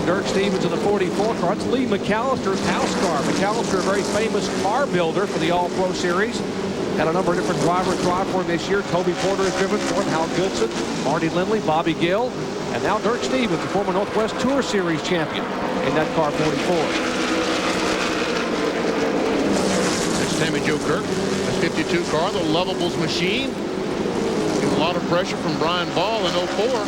And Dirk Stevens in the 44 car. It's Lee McAllister's house car. McAllister, a very famous car builder for the All-Pro Series. Had a number of different drivers drive for him this year. Toby Porter has driven for him, Hal Goodson, Marty Lindley, Bobby Gill, and now Dirk Stevens, the former Northwest Tour Series champion in that car 44. That's Tammy Jo Kirk, a 52 car, the Lovables machine. Getting a lot of pressure from Brian Ball in 04.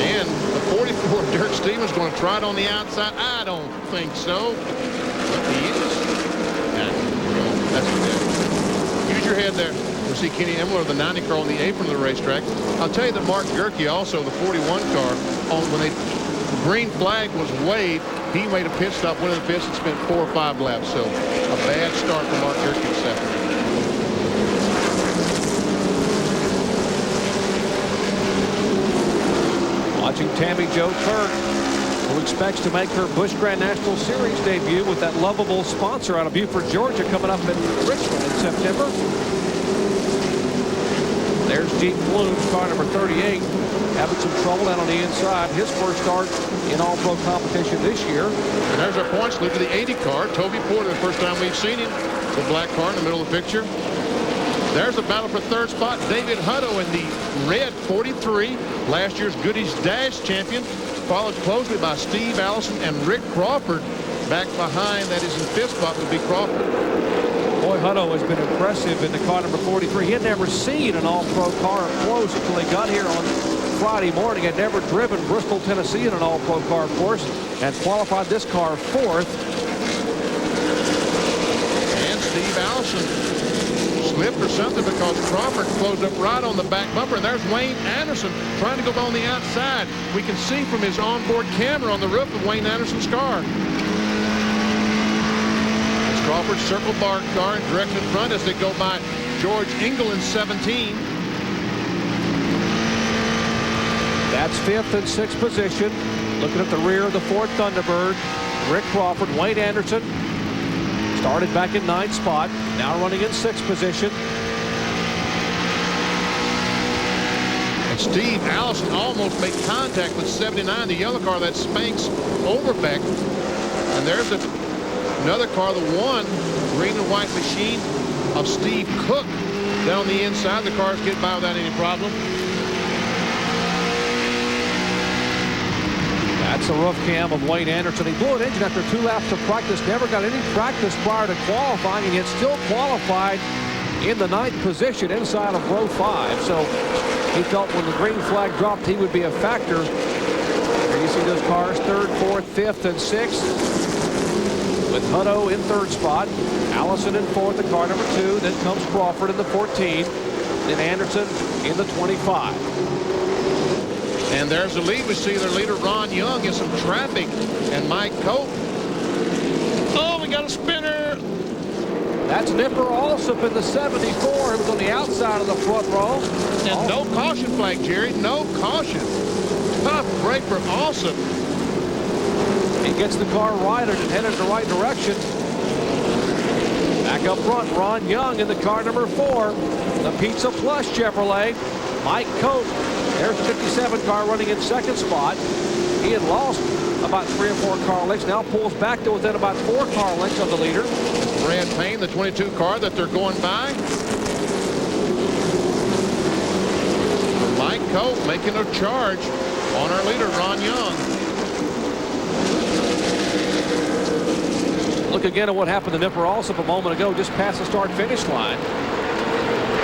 And the 44 Dirk Stevens going to try it on the outside. I don't think so. But he is. That's good. Use your head there. We'll see Kenny Emler of the 90 car on the apron of the racetrack. I'll tell you that Mark Gerke, also the 41 car, when the green flag was waved, he made a pit stop, went to the pits and spent 4 or 5 laps. So a bad start for Mark Gerke this afternoon. Watching Tammy Jo Kirk, who expects to make her Busch Grand National Series debut with that lovable sponsor out of Beaufort, Georgia, coming up in Richmond in September. There's Jeep Bloom's car number 38, having some trouble down on the inside. His first start in All-Pro competition this year. And there's our points lead to the 80 car. Toby Porter, the first time we've seen him. The black car in the middle of the picture. There's a battle for third spot. David Hutto in the red 43, last year's Goodies Dash champion, followed closely by Steve Allison and Rick Crawford. Back behind, that is in fifth spot, would be Crawford. Boy, Hutto has been impressive in the car number 43. He had never seen an All-Pro car up close until he got here on Friday morning. Had never driven Bristol, Tennessee in an All-Pro car, of course, and qualified this car fourth. And Steve Allison slipped or something because Crawford closed up right on the back bumper. And there's Wayne Anderson trying to go on the outside. We can see from his onboard camera on the roof of Wayne Anderson's car. It's Crawford's circle bar car in direct in front as they go by George Engel in 17. That's fifth and sixth position. Looking at the rear of the Ford Thunderbird, Rick Crawford, Wayne Anderson. Started back in ninth spot, now running in sixth position. And Steve Allison almost made contact with 79, the yellow car, that Spanx Overbeck. And there's another car, the one green and white machine of Steve Cook down the inside. The cars get by without any problem. That's a roof cam of Wayne Anderson. He blew an engine after 2 laps of practice. Never got any practice prior to qualifying, and yet still qualified in the 9th position inside of row 5. So he felt when the green flag dropped, he would be a factor. Here you see those cars, 3rd, 4th, 5th, and 6th. With Hutto in 3rd spot, Allison in 4th, the car number 2. Then comes Crawford in the 14. Then Anderson in the 25. And there's the lead. We see their leader, Ron Young, in some traffic. And Mike Cope. Oh, we got a spinner. That's Nipper Alsop in the 74. He was on the outside of the front row. And no caution flag, Jerry. No caution. Tough break for Alsop. He gets the car righted and headed in the right direction. Back up front, Ron Young in the car number 4. The Pizza Plus Chevrolet. Mike Cope. There's the 57 car running in 2nd spot. He had lost about 3 or 4 car lengths. Now pulls back to within about 4 car lengths of the leader. Brad Payne, the 22 car that they're going by. Mike Cope making a charge on our leader, Ron Young. Look again at what happened to Nipper Alsop a moment ago, just past the start-finish line.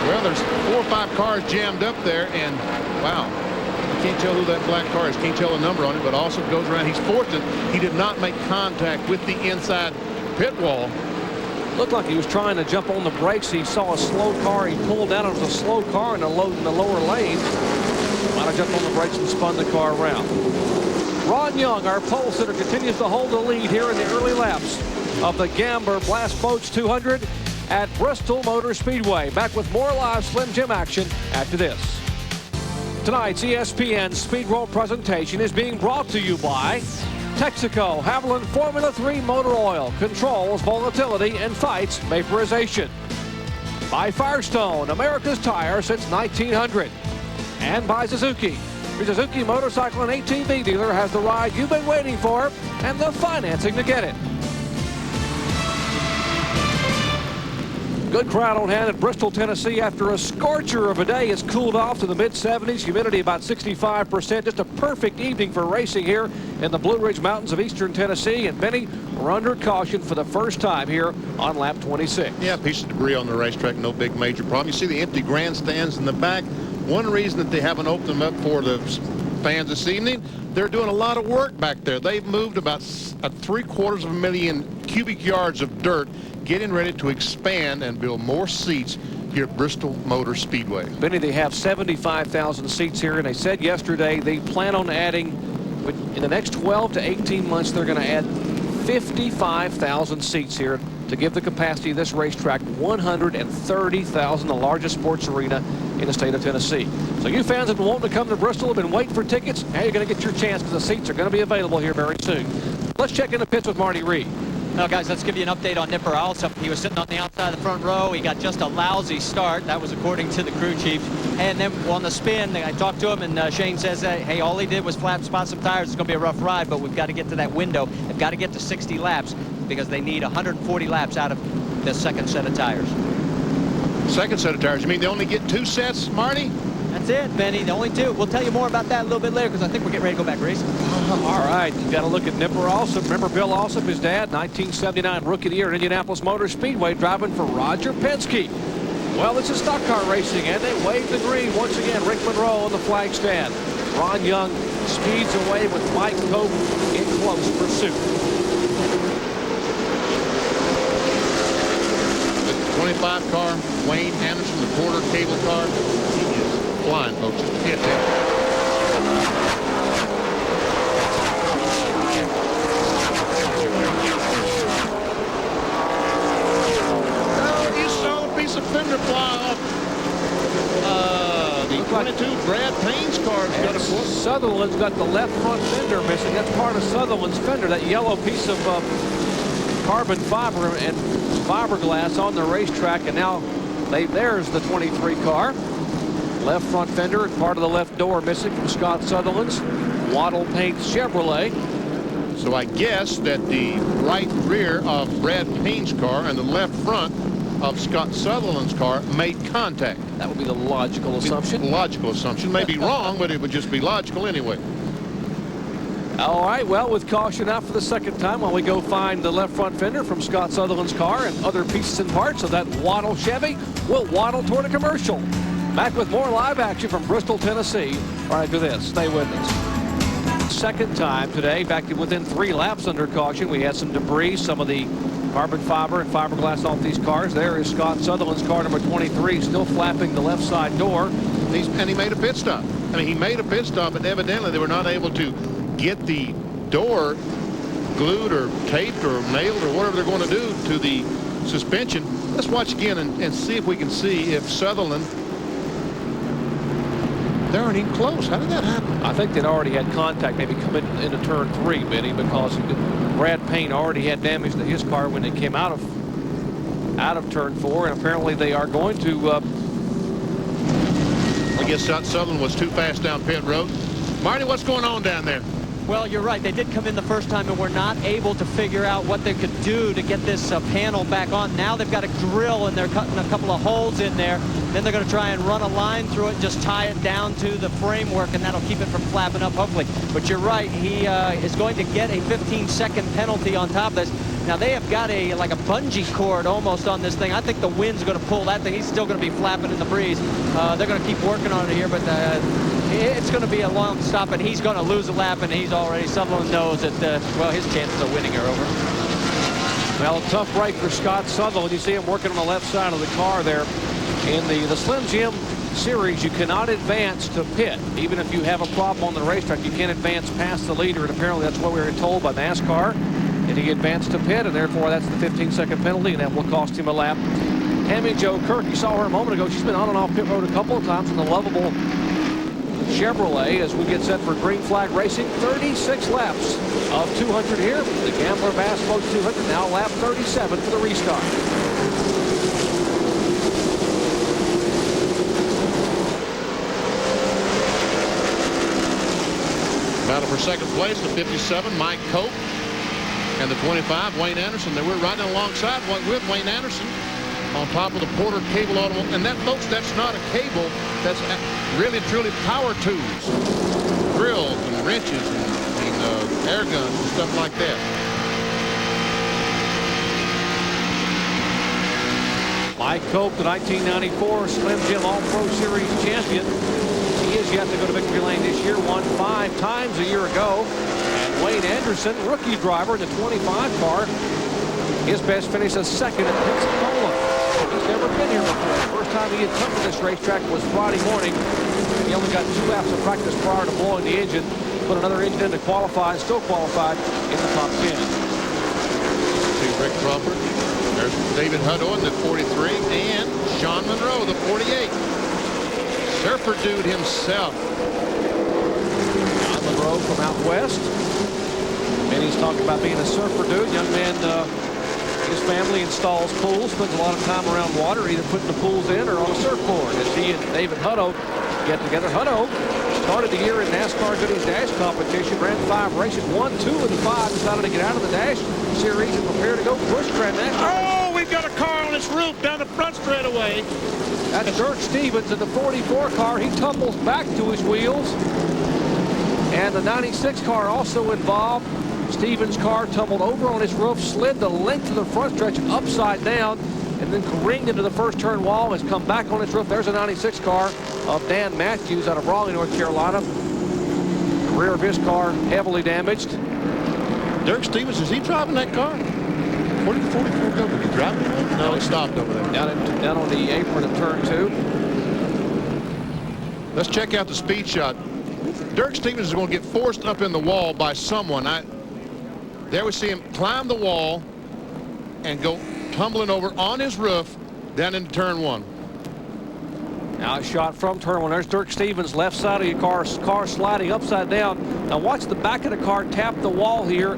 Well, there's 4 or 5 cars jammed up there, and wow, you can't tell who that black car is. Can't tell the number on it, but also goes around. He's fortunate he did not make contact with the inside pit wall. Looked like he was trying to jump on the brakes. He saw a slow car. He pulled down. It was a slow car in the lower lane. Might have jumped on the brakes and spun the car around. Ron Young, our pole sitter, continues to hold the lead here in the early laps of the Gambler Blast Boats 200 at Bristol Motor Speedway. Back with more live Slim Jim action after this. Tonight's ESPN Speed World presentation is being brought to you by Texaco Havoline Formula 3 motor oil. Controls volatility and fights vaporization. By Firestone, America's tire since 1900. And by Suzuki. Your Suzuki motorcycle and ATV dealer has the ride you've been waiting for and the financing to get it. Good crowd on hand at Bristol, Tennessee after a scorcher of a day. It's cooled off to the mid-70s, humidity about 65%. Just a perfect evening for racing here in the Blue Ridge Mountains of eastern Tennessee. And Benny, we're under caution for the first time here on lap 26. Yeah, a piece of debris on the racetrack, no big major problem. You see the empty grandstands in the back. One reason that they haven't opened them up for the fans this evening, they're doing a lot of work back there. They've moved about 750,000 cubic yards of dirt, getting ready to expand and build more seats here at Bristol Motor Speedway. Benny, they have 75,000 seats here, and they said yesterday they plan on adding, in the next 12 to 18 months, they're going to add 55,000 seats here to give the capacity of this racetrack 130,000, the largest sports arena in the state of Tennessee. So you fans have been wanting to come to Bristol, have been waiting for tickets, now you're going to get your chance because the seats are going to be available here very soon. Let's check in the pits with Marty Reed. Well, guys, let's give you an update on Nipper Alsop. He was sitting on the outside of the front row. He got just a lousy start. That was according to the crew chief. And then on the spin, I talked to him, and Shane says, hey, all he did was spot some tires. It's going to be a rough ride, but we've got to get to that window. They've got to get to 60 laps because they need 140 laps out of the second set of tires. Second set of tires? You mean they only get 2 sets, Marty? That's it, Benny. The only 2. We'll tell you more about that a little bit later because I think we're getting ready to go back racing. All right, you got to look at Nipper Alsop. Remember Bill Alsop, his dad, 1979 Rookie of the Year at Indianapolis Motor Speedway, driving for Roger Penske. Well, this is stock car racing, and they wave the green once again. Rick Monroe on the flag stand. Ron Young speeds away with Mike Cope in close pursuit. The 25 car, Wayne Anderson, the Porter cable car, he is flying, folks. Hit him. A fender fly off the 22 Brad Payne's car. Sutherland's got the left front fender missing. That's part of Sutherland's fender, that yellow piece of carbon fiber and fiberglass on the racetrack. And now there's the 23 car. Left front fender, part of the left door missing from Scott Sutherland's Wattle Paint Chevrolet. So I guess that the right rear of Brad Payne's car and the left front of Scott Sutherland's car made contact. That would be the logical assumption. Logical assumption. May be wrong, but it would just be logical anyway. All right, well, with caution out for the second time while we go find the left front fender from Scott Sutherland's car and other pieces and parts of that Wattle Chevy, we'll waddle toward a commercial. Back with more live action from Bristol, Tennessee. Right after this, stay with us. Second time today, back to within 3 laps under caution. We had some debris, some of the carbon fiber and fiberglass off these cars. There is Scott Sutherland's car number 23, still flapping the left side door. And he made a pit stop. I mean, he made a pit stop, and evidently they were not able to get the door glued or taped or nailed or whatever they're going to do to the suspension. Let's watch again and see if we can see if Sutherland, they aren't even close. How did that happen? I think they'd already had contact, maybe coming into turn 3, Benny, because Brad Payne already had damage to his car when they came out of turn 4, and apparently they are going to. I guess Sutherland was too fast down pit road. Marty, what's going on down there? Well, you're right. They did come in the first time and were not able to figure out what they could do to get this panel back on. Now they've got a drill and they're cutting a couple of holes in there. Then they're going to try and run a line through it and just tie it down to the framework, and that'll keep it from flapping up, hopefully. But you're right. He is going to get a 15-second penalty on top of this. Now they have got like a bungee cord almost on this thing. I think the wind's going to pull that thing. He's still going to be flapping in the breeze. They're going to keep working on it here, but it's going to be a long stop, and he's going to lose a lap, and Sutherland knows that, well, his chances of winning are over. Well, a tough break for Scott Sutherland. You see him working on the left side of the car there. In the Slim Jim Series, you cannot advance to pit. Even if you have a problem on the racetrack, you can't advance past the leader, and apparently that's what we were told by NASCAR. And he advanced to pit, and therefore that's the 15-second penalty, and that will cost him a lap. Tammy Jo Kirk, you saw her a moment ago. She's been on and off pit road a couple of times in the lovable Chevrolet as we get set for green flag racing. 36 laps of 200 here. The Gambler Bass Boat 200, now lap 37 for the restart. Battle for second place, the 57, Mike Cope. And the 25, Wayne Anderson. They were riding alongside with Wayne Anderson on top of the Porter cable automobile. And that, folks, that's not a cable. That's really, truly power tools. Drills and wrenches and air guns and stuff like that. Mike Cope, the 1994 Slim Jim All-Pro Series champion. He is yet to go to victory lane this year. Won 5 times a year ago. And Wayne Anderson, rookie driver in the 25 car. His best finish is second at Pensacola. He's never been here before. The first time he had come to this racetrack was Friday morning. He only got 2 laps of practice prior to blowing the engine. Put another engine in to qualify, and still qualified in the top 10. See Rick Crawford. There's David Hutto in the 43 and Sean Monroe, the 48. Surfer dude himself. John Monroe from out west. Many's talking about being a surfer dude. Young man, his family installs pools, spends a lot of time around water, either putting the pools in or on a surfboard. As he and David Hutto get together. Hutto started the year in NASCAR Goodies Dash competition, ran 5 races, won 2 of the 5, decided to get out of the Dash series and prepare to go Busch NASCAR. Oh, we've got a car on this roof down the front straightaway. That's Dirk Stevens in the 44 car. He tumbles back to his wheels. And the 96 car also involved. Stevens' car tumbled over on his roof, slid the length of the front stretch upside down, and then careened into the first turn wall, has come back on its roof. There's a 96 car of Dan Matthews out of Raleigh, North Carolina. The rear of his car heavily damaged. Dirk Stevens, is he driving that car? Where did the 44 go? Did he drive it? No, he stopped over there. Down on the apron of turn 2. Let's check out the speed shot. Dirk Stevens is going to get forced up in the wall by someone. There we see him climb the wall and go tumbling over on his roof down into turn 1. Now a shot from turn 1. There's Dirk Stevens, left side of your car sliding upside down. Now watch the back of the car tap the wall here,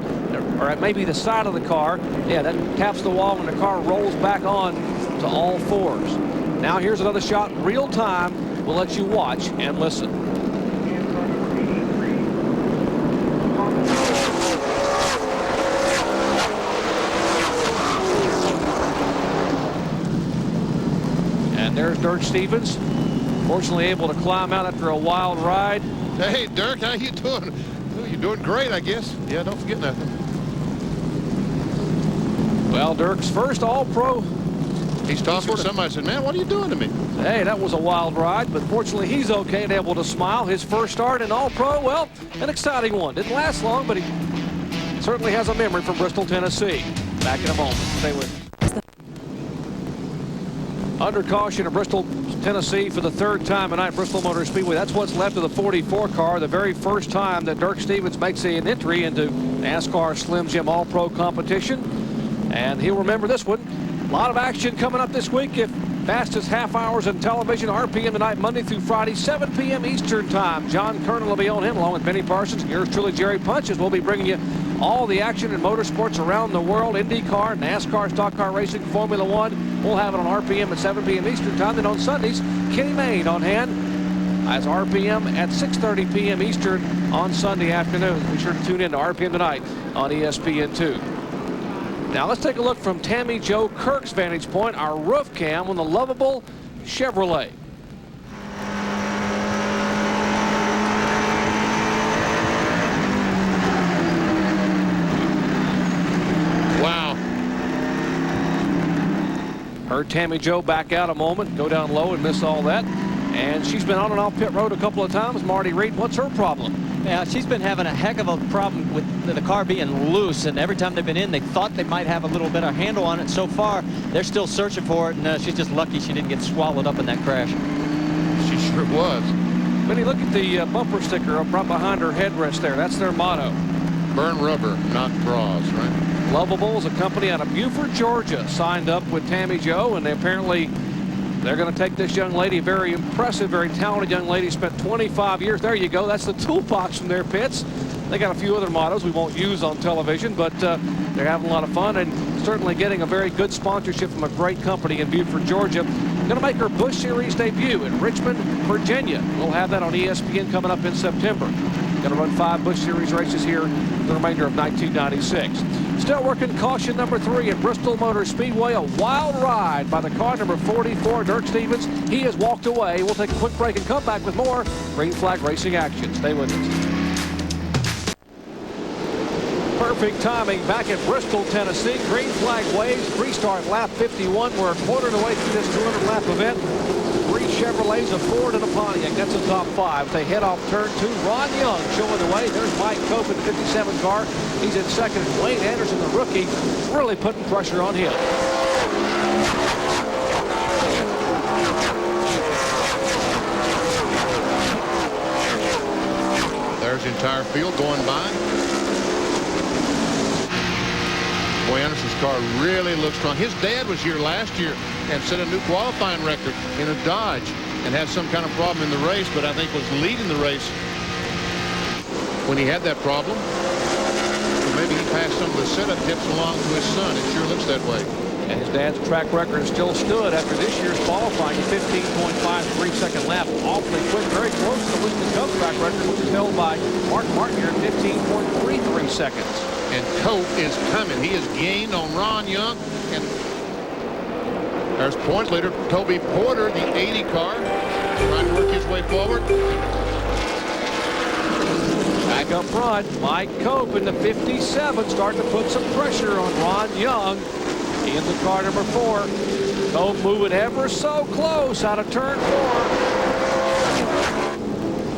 or maybe the side of the car. Yeah, that taps the wall when the car rolls back on to all 4s. Now here's another shot in real time. We'll let you watch and listen. And there's Dirk Stevens, fortunately able to climb out after a wild ride. Hey, Dirk, how you doing? Oh, you're doing great, I guess. Yeah, don't forget nothing. Well, Dirk's first All-Pro. He's talking to somebody. Said, man, what are you doing to me? Hey, that was a wild ride, but fortunately he's okay and able to smile. His first start in All-Pro, well, an exciting one. Didn't last long, but he certainly has a memory from Bristol, Tennessee. Back in a moment. Stay with me. Under caution in Bristol, Tennessee for the 3rd time tonight, Bristol Motor Speedway. That's what's left of the 44 car. The very first time that Dirk Stevens makes an entry into NASCAR Slim Jim All-Pro competition. And he'll remember this one. A lot of action coming up this week. If fastest half hours in television, RPM tonight, Monday through Friday, 7 p.m. Eastern time. John Kernan will be on him along with Benny Parsons. And yours truly, Jerry Punches. We'll be bringing you all the action in motorsports around the world. IndyCar, NASCAR, Stock Car Racing, Formula One. We'll have it on RPM at 7 p.m. Eastern time. Then on Sundays, Kenny Mayne on hand as RPM at 6:30 p.m. Eastern on Sunday afternoon. Be sure to tune in to RPM tonight on ESPN2. Now let's take a look from Tammy Jo Kirk's vantage point, our roof cam on the lovable Chevrolet. Wow. Heard Tammy Jo back out a moment, go down low and miss all that. And she's been on and off pit road a couple of times. Marty Reed, what's her problem? Yeah, she's been having a heck of a problem with the car being loose, and every time they've been in, they thought they might have a little bit of handle on it. So far, they're still searching for it, and she's just lucky she didn't get swallowed up in that crash. She sure was. Benny, look at the bumper sticker up right behind her headrest there. That's their motto. Burn rubber, not bras, right? Lovable is a company out of Beaufort, Georgia, signed up with Tammy Jo, and they're going to take this young lady, very impressive, very talented young lady, spent 25 years. There you go. That's the toolbox from their pits. They got a few other mottos we won't use on television, but they're having a lot of fun and certainly getting a very good sponsorship from a great company in Beaufort, Georgia. Going to make her Busch Series debut in Richmond, Virginia. We'll have that on ESPN coming up in September. Going to run 5 Busch Series races here the remainder of 1996. Still working caution number 3 at Bristol Motor Speedway. A wild ride by the car number 44, Dirk Stevens. He has walked away. We'll take a quick break and come back with more green flag racing action. Stay with us. Perfect timing back at Bristol, Tennessee. Green flag waves. Restart lap 51. We're a quarter of the way through this 200-lap event. 3 Chevrolets, a Ford, and a Pontiac. That's the top 5. They head off turn 2. Ron Young showing the way. There's Mike Cope in the 57 car. He's in second. Wayne Anderson, the rookie, really putting pressure on him. There's the entire field going by. Boy, Anderson's car really looks strong. His dad was here last year and set a new qualifying record in a Dodge and had some kind of problem in the race, but I think was leading the race when he had that problem. So maybe he passed some of the setup tips along to his son. It sure looks that way. And his dad's track record still stood after this year's qualifying at 15.53 second lap. Awfully quick, very close to the Winston Cup track record, which is held by Mark Martin here at 15.33 seconds. And Cope is coming. He has gained on Ron Young. And there's point leader Toby Porter, the 80 car, trying to work his way forward. Back up front, Mike Cope in the 57 starting to put some pressure on Ron Young in the car number 4. Cope moving ever so close out of turn 4.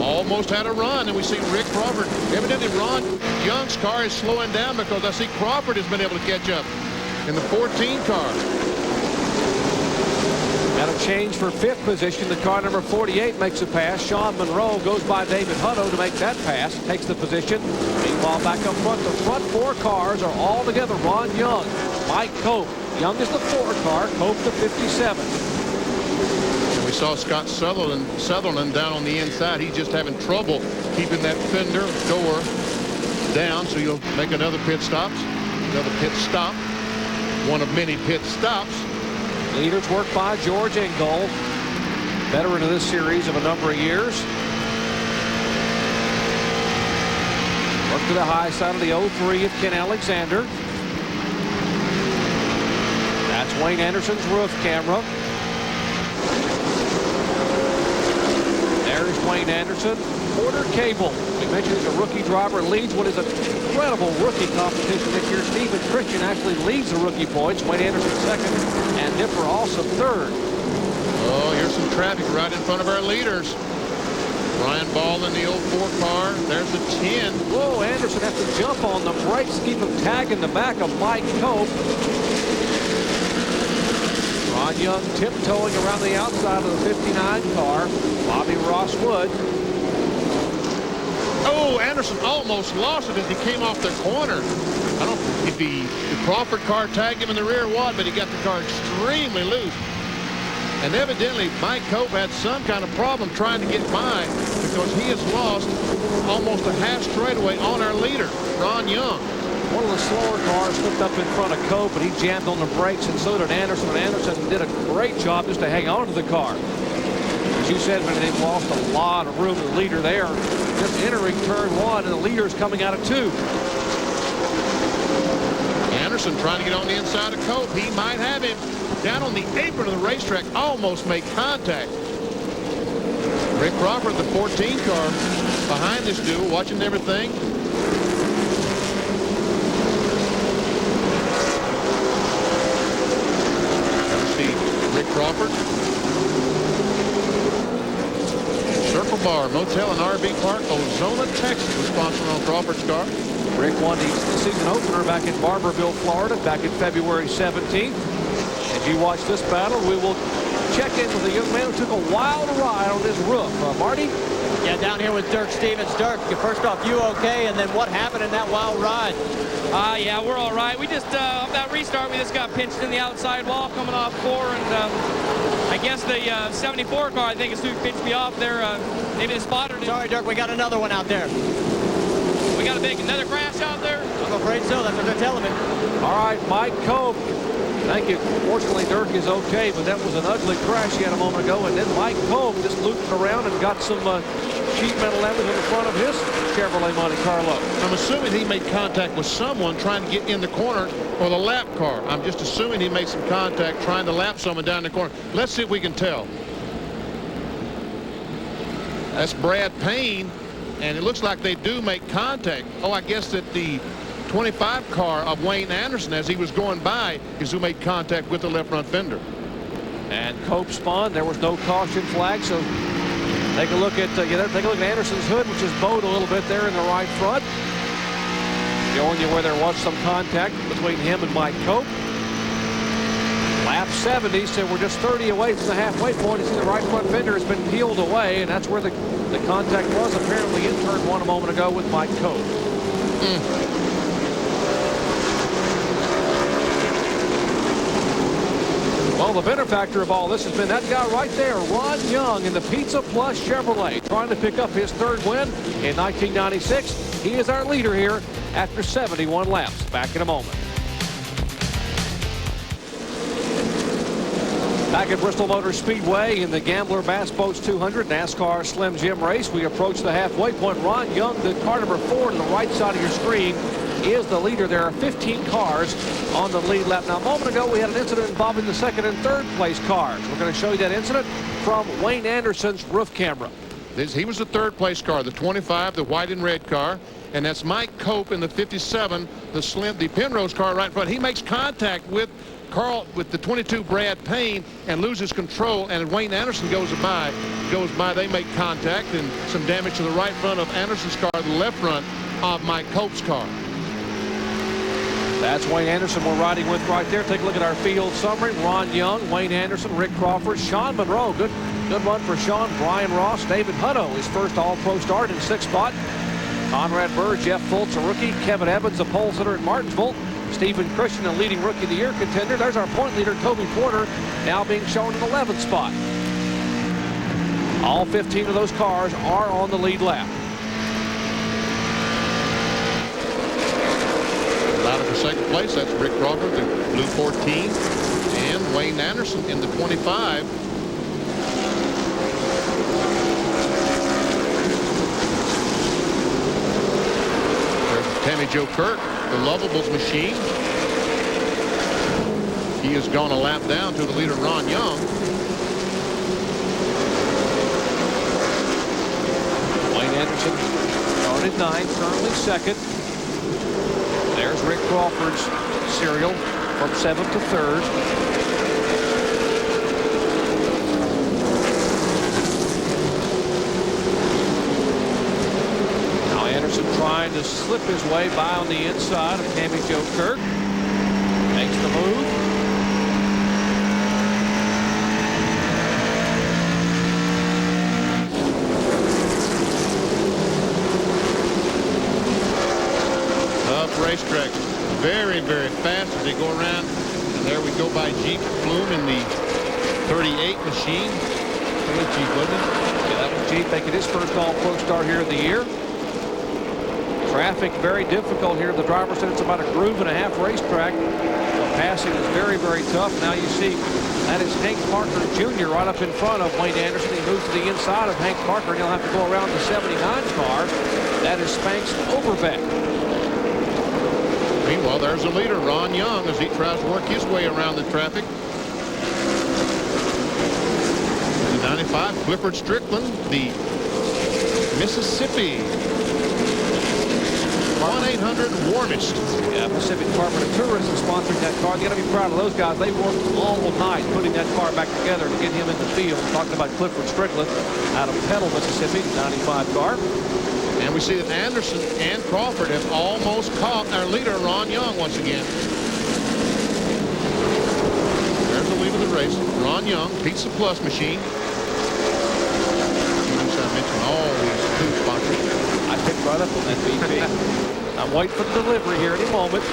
Almost had a run, and we see Rick Crawford. Evidently, Ron Young's car is slowing down because I see Crawford has been able to catch up in the 14 car. And a change for 5th position. The car number 48 makes a pass. Sean Monroe goes by David Hutto to make that pass. Takes the position. Meanwhile, back up front, the front 4 cars are all together. Ron Young, Mike Cope. Young is the 4 car, Cope the 57. And we saw Scott Sutherland down on the inside. He's just having trouble keeping that fender door down, so you'll make another pit stop. One of many pit stops. Leaders work by George Engel, veteran of this series of a number of years. Work to the high side of the 03 of Ken Alexander. That's Wayne Anderson's roof camera. There's Wayne Anderson. Porter Cable, we mentioned he's a rookie driver, leads what is an incredible rookie competition this year. Stephen Christian actually leads the rookie points. Wayne Anderson second, and Nipper also third. Oh, here's some traffic right in front of our leaders. Brian Ball in the 04 car. There's the 10. Whoa, Anderson has to jump on the brakes, keep him tagging the back of Mike Cope. Ron Young tiptoeing around the outside of the 59 car. Bobby Ross Wood. Oh, Anderson almost lost it as he came off the corner. I don't know if the Crawford car tagged him in the rear or what, but he got the car extremely loose. And evidently, Mike Cope had some kind of problem trying to get by because he has lost almost a half straightaway on our leader, Ron Young. One of the slower cars slipped up in front of Cope, but he jammed on the brakes, and so did Anderson. Anderson did a great job just to hang on to the car. As you said, they've lost a lot of room. The leader there just entering turn 1, and the leader's coming out of 2. Anderson trying to get on the inside of Cope. He might have him down on the apron of the racetrack, almost make contact. Rick Crawford, the 14 car, behind this duel, watching everything. Let's see, Rick Crawford. Circle Bar Motel and RV Park, Ozona, Texas, was sponsored on Crawford's car. Rick won the season opener back in Barberville, Florida, back in February 17th. As you watch this battle, we will check in with a young man who took a wild ride on this roof. Marty? Yeah, down here with Dirk Stevens. Dirk, first off, you okay? And then what happened in that wild ride? Yeah, we're all right. We just, that restart, we just got pinched in the outside wall coming off 4, and I guess the 74 car, I think, is who pinched me off there. Maybe the spotter did. Sorry, Dirk, we got another one out there. We got another crash out there? I'm afraid so. That's what they're telling me. All right, Mike Cope. Thank you. Fortunately, Dirk is okay, but that was an ugly crash he had a moment ago. And then Mike Cope just looped around and got some sheet metal damage in the front of his Chevrolet Monte Carlo. I'm assuming he made contact with someone trying to get in the corner or the lap car. I'm just assuming he made some contact trying to lap someone down the corner. Let's see if we can tell. That's Brad Payne, and it looks like they do make contact. Oh, I guess that the 25 car of Wayne Anderson, as he was going by, is who made contact with the left front fender. And Cope spun. There was no caution flag, so take a look at Anderson's hood, which is bowed a little bit there in the right front, showing you where there was some contact between him and Mike Cope. Lap 70, so we're just 30 away from the halfway point. You see the right front fender has been peeled away, and that's where the contact was apparently in turn one a moment ago with Mike Cope. Well, the benefactor of all this has been that guy right there, Ron Young in the Pizza Plus Chevrolet, trying to pick up his third win in 1996. He is our leader here after 71 laps. Back in a moment. Back at Bristol Motor Speedway in the Gambler Bass Boats 200 NASCAR Slim Jim race, we approach the halfway point. Ron Young, the car number 4 to the right side of your screen, is the leader. There are 15 cars on the lead lap. Now, a moment ago, we had an incident involving the second and third place cars. We're going to show you that incident from Wayne Anderson's roof camera. He was the third place car, the 25, the white and red car. And that's Mike Cope in the 57, the Penrose car right in front. He makes contact with the 22 Brad Payne and loses control, and Wayne Anderson goes by. They make contact and some damage to the right front of Anderson's car, the left front of Mike Cope's car. That's Wayne Anderson we're riding with right there. Take a look at our field summary. Ron Young, Wayne Anderson, Rick Crawford, Sean Monroe. Good run for Sean. Brian Ross, David Hutto, his first All-Pro start in 6th spot. Conrad Burr, Jeff Fultz, a rookie. Kevin Evans, a pole sitter at Martinsville. Stephen Christian, a leading Rookie of the Year contender. There's our point leader, Toby Porter, now being shown in 11th spot. All 15 of those cars are on the lead lap. Battle for second place, that's Rick Crawford, the blue 14, and Wayne Anderson in the 25. There's Tammy Jo Kirk, the Lovables machine. He has gone a lap down to the leader, Ron Young. Wayne Anderson started 9th, currently 2nd. There's Rick Crawford's serial from 7th to 3rd. Now Anderson trying to slip his way by on the inside of Tammy Jo Kirk. Makes the move. Racetrack, very, very fast as they go around. And there we go by Jeep Flume in the 38 machine. That was Jeep, wasn't it? Yeah, that was Jeep making his first All-Pro start here of the year. Traffic very difficult here. The driver said it's about a groove and a half racetrack. The passing is very, very tough. Now you see that is Hank Parker Jr. right up in front of Wayne Anderson. He moves to the inside of Hank Parker, and he'll have to go around the 79 car. That is Spanx Overbeck. Meanwhile, there's the leader, Ron Young, as he tries to work his way around the traffic. The 95, Clifford Strickland, the Mississippi 1-800-WARMEST. Yeah, Pacific Department of Tourism sponsoring that car. You got to be proud of those guys. They worked all night putting that car back together to get him in the field. Talking about Clifford Strickland out of Petal, Mississippi, 95 car. And we see that Anderson and Crawford have almost caught our leader, Ron Young, once again. There's the lead of the race, Ron Young, Pizza Plus machine. I mentioned all these food sponsors. I picked right up on that BP. I'm waiting for the delivery here any moment.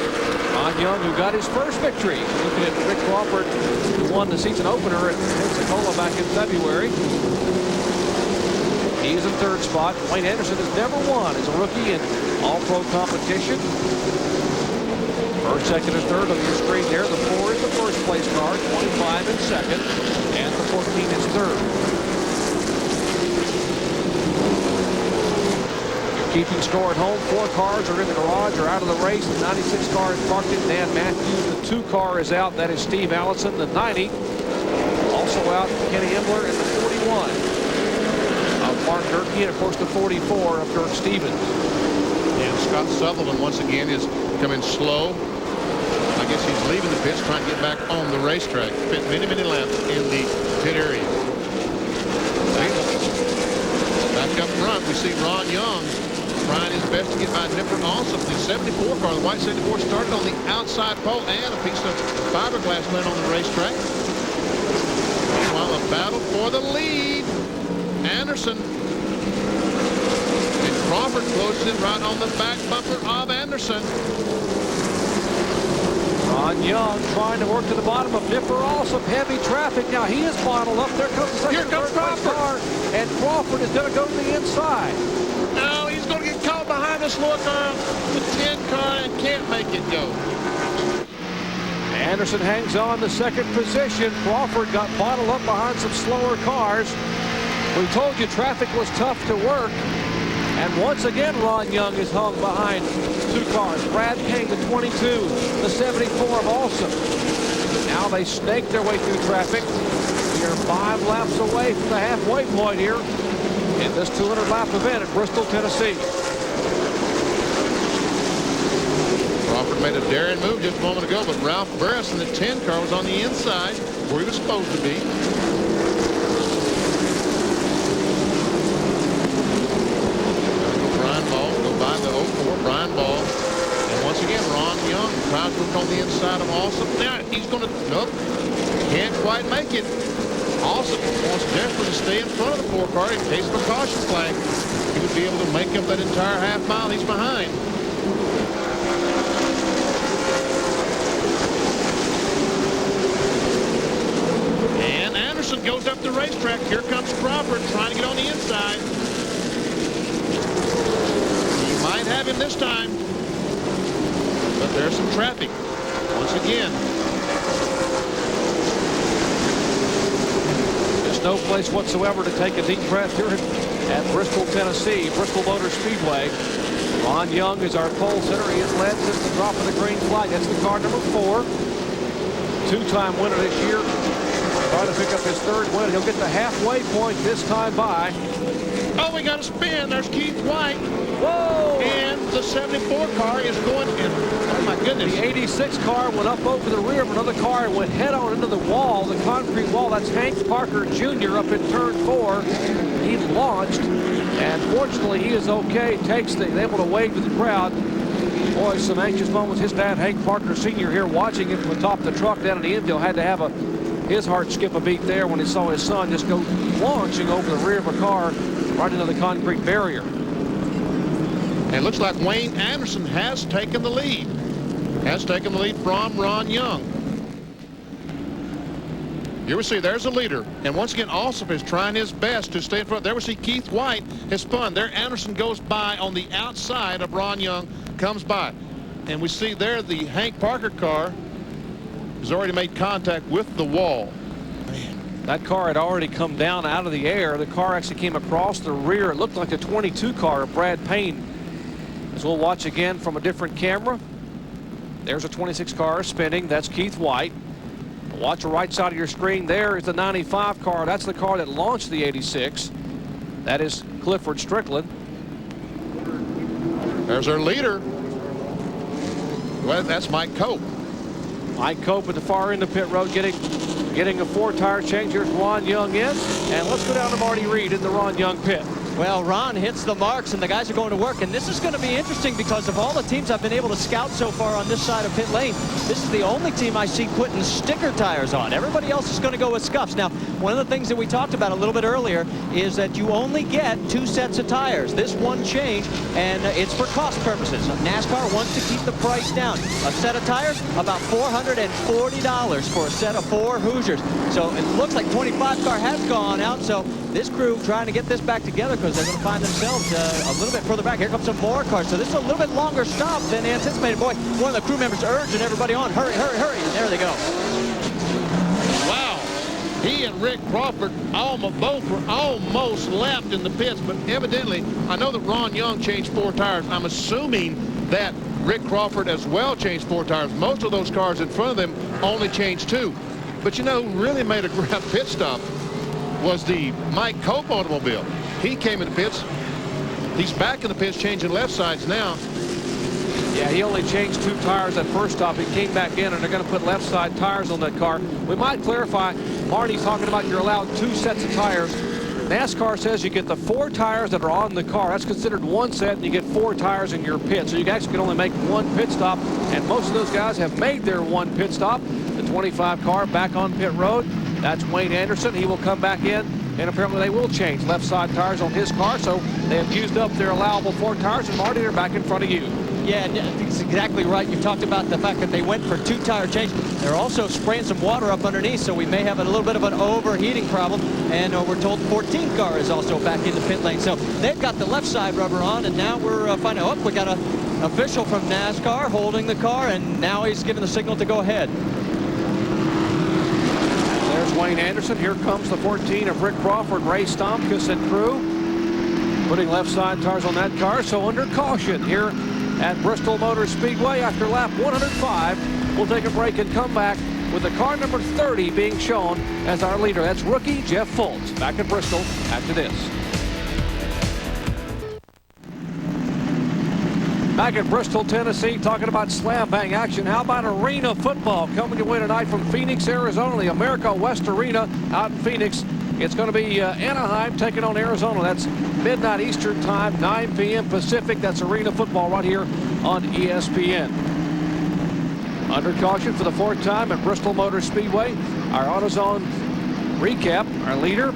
Ron Young, who got his first victory. Looking at Rick Crawford, who won the season opener at Pensacola back in February. He's in 3rd spot. Wayne Anderson has never won as a rookie in all-pro competition. 1st, 2nd, and 3rd on your screen there. The 4 is the first place car, 25 in 2nd, and the 14 is 3rd. Keeping score at home, 4 cars are in the garage or out of the race. The 96 car is parked in Dan Matthews. The 2 car is out. That is Steve Allison. The 90 also out. Kenny Imler in the 41 of Mark Durkee, and of course the 44 of Dirk Stevens. And Scott Sutherland once again is coming slow. I guess he's leaving the pits, trying to get back on the racetrack. Spent many laps in the pit area. Back up front, we see Ron Young trying his best to get by Nipper also. The 74 car, the white 74, started on the outside pole, and a piece of fiberglass went on the racetrack. Meanwhile, a battle for the lead. Anderson. And Crawford closes in right on the back bumper of Anderson. Ron Young trying to work to the bottom of Nipper. Also heavy traffic. Now he is bottled up. There comes the second. Here comes Crawford. Car, and Crawford is going to go to the inside. No, he's going to get caught behind this lower car, the 10 car, and can't make it go. Anderson hangs on the second position. Crawford got bottled up behind some slower cars. We told you traffic was tough to work. And once again, Ron Young is hung behind 2 cars. Brad King, the 22, the 74 of Alsop. Now they snake their way through traffic. We are 5 laps away from the halfway point here in this 200-lap event at Bristol, Tennessee. Crawford made a daring move just a moment ago, but Ralph Burris in the 10 car was on the inside where he was supposed to be. Brian Ball, and once again Ron Young tries to look on the inside of Alsop. Now he's going to, nope, can't quite make it. Alsop wants desperately to stay in front of the 4 car in case of a caution flag. He would be able to make up that entire half mile he's behind. And Anderson goes up the racetrack. Here comes Crawford trying to get on the inside. Might have him this time, but there's some traffic once again. There's no place whatsoever to take a deep breath here at Bristol, Tennessee, Bristol Motor Speedway. Ron Young is our pole sitter. He has led since the drop of the green flag. That's the car number 4. 2-time winner this year. Trying to pick up his 3rd win. He'll get the halfway point this time by. Oh, we got a spin. There's Keith White. Whoa! And the 74 car is going in. Oh, my goodness. The 86 car went up over the rear of another car and went head-on into the wall, the concrete wall. That's Hank Parker Jr. up in turn 4. He launched, and fortunately, he is okay. Takes the, able to wave to the crowd. Boy, some anxious moments. His dad, Hank Parker Sr., here watching him from the top of the truck down in the infield, had to have his heart skip a beat there when he saw his son just go launching over the rear of a car right into the concrete barrier. And it looks like Wayne Anderson has taken the lead. Has taken the lead from Ron Young. Here we see there's a leader. And once again, Alsop is trying his best to stay in front. There we see Keith White has spun. There Anderson goes by on the outside of Ron Young, comes by. And we see there the Hank Parker car has already made contact with the wall. Man. That car had already come down out of the air. The car actually came across the rear. It looked like the 22 car of Brad Payne. As we'll watch again from a different camera. There's a 26 car spinning. That's Keith White. Watch the right side of your screen. There is the 95 car. That's the car that launched the 86. That is Clifford Strickland. There's our leader. Well, that's Mike Cope. Mike Cope at the far end of pit road getting a 4-tire change. Here's Ron Young in. And let's go down to Marty Reed in the Ron Young pit. Well, Ron hits the marks, and the guys are going to work. And this is going to be interesting because of all the teams I've been able to scout so far on this side of pit lane, this is the only team I see putting sticker tires on. Everybody else is going to go with scuffs. Now, one of the things that we talked about a little bit earlier is that you only get 2 sets of tires. This one change, and it's for cost purposes. NASCAR wants to keep the price down. A set of tires, about $440 for a set of 4 Hoosiers. So it looks like 25 car has gone out. So this crew trying to get this back together because they're going to find themselves a little bit further back. Here comes some more cars. So this is a little bit longer stop than anticipated. Boy, one of the crew members urging everybody on. Hurry, hurry, hurry. And there they go. Wow. He and Rick Crawford both were almost left in the pits, but evidently, I know that Ron Young changed 4 tires. I'm assuming that Rick Crawford as well changed 4 tires. Most of those cars in front of them only changed 2. But you know who really made a great pit stop was the Mike Cope automobile. He came in the pits. He's back in the pits changing left sides now. Yeah, he only changed 2 tires at first stop. He came back in, and they're going to put left side tires on that car. We might clarify, Marty's talking about you're allowed 2 sets of tires. NASCAR says you get the 4 tires that are on the car. That's considered 1 set, and you get 4 tires in your pit. So you actually can only make 1 pit stop, and most of those guys have made their 1 pit stop. The 25 car back on pit road. That's Wayne Anderson. He will come back in, and apparently they will change left side tires on his car. So they have used up their allowable 4 tires, and Marty, they're back in front of you. Yeah, that's exactly right. You talked about the fact that they went for 2 tire change. They're also spraying some water up underneath, so we may have a little bit of an overheating problem. And we're told 14 car is also back in the pit lane. So they've got the left side rubber on, and now we're finding out, we got an official from NASCAR holding the car, and now he's giving the signal to go ahead. There's Wayne Anderson. Here comes the 14 of Rick Crawford, Ray Stomkus and crew, putting left side tires on that car. So under caution here at Bristol Motor Speedway after lap 105. We'll take a break and come back with the car number 30 being shown as our leader. That's rookie Jeff Fultz. Back at Bristol after this. Back at Bristol, Tennessee, talking about slam bang action. How about arena football coming your way tonight from Phoenix, Arizona, the America West Arena out in Phoenix. It's going to be Anaheim taking on Arizona. That's midnight Eastern time, 9 p.m. Pacific. That's arena football right here on ESPN. Under caution for the 4th time at Bristol Motor Speedway. Our AutoZone recap, our leader,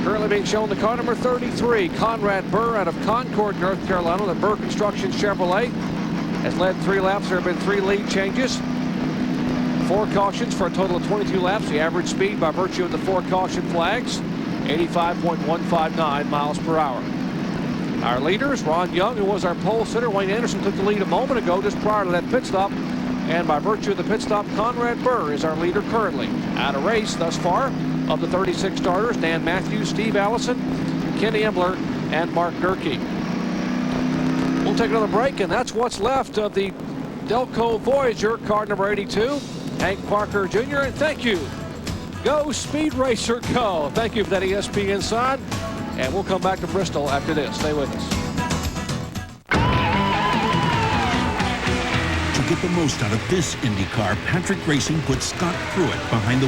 currently being shown the car number 33, Conrad Burr out of Concord, North Carolina. The Burr Construction Chevrolet has led 3 laps. There have been 3 lead changes. 4 cautions for a total of 22 laps. The average speed by virtue of the 4 caution flags, 85.159 miles per hour. Our leaders, Ron Young, who was our pole sitter. Wayne Anderson took the lead a moment ago just prior to that pit stop. And by virtue of the pit stop, Conrad Burr is our leader currently. Out of race thus far of the 36 starters, Dan Matthews, Steve Allison, Kenny Embler, and Mark Durkee. We'll take another break, and that's what's left of the Delco Voyager, car number 82. Hank Parker Jr., and thank you. Go Speed Racer, go. Thank you for that ESPN sign. And we'll come back to Bristol after this. Stay with us. To get the most out of this IndyCar, Patrick Racing put Scott Pruitt behind the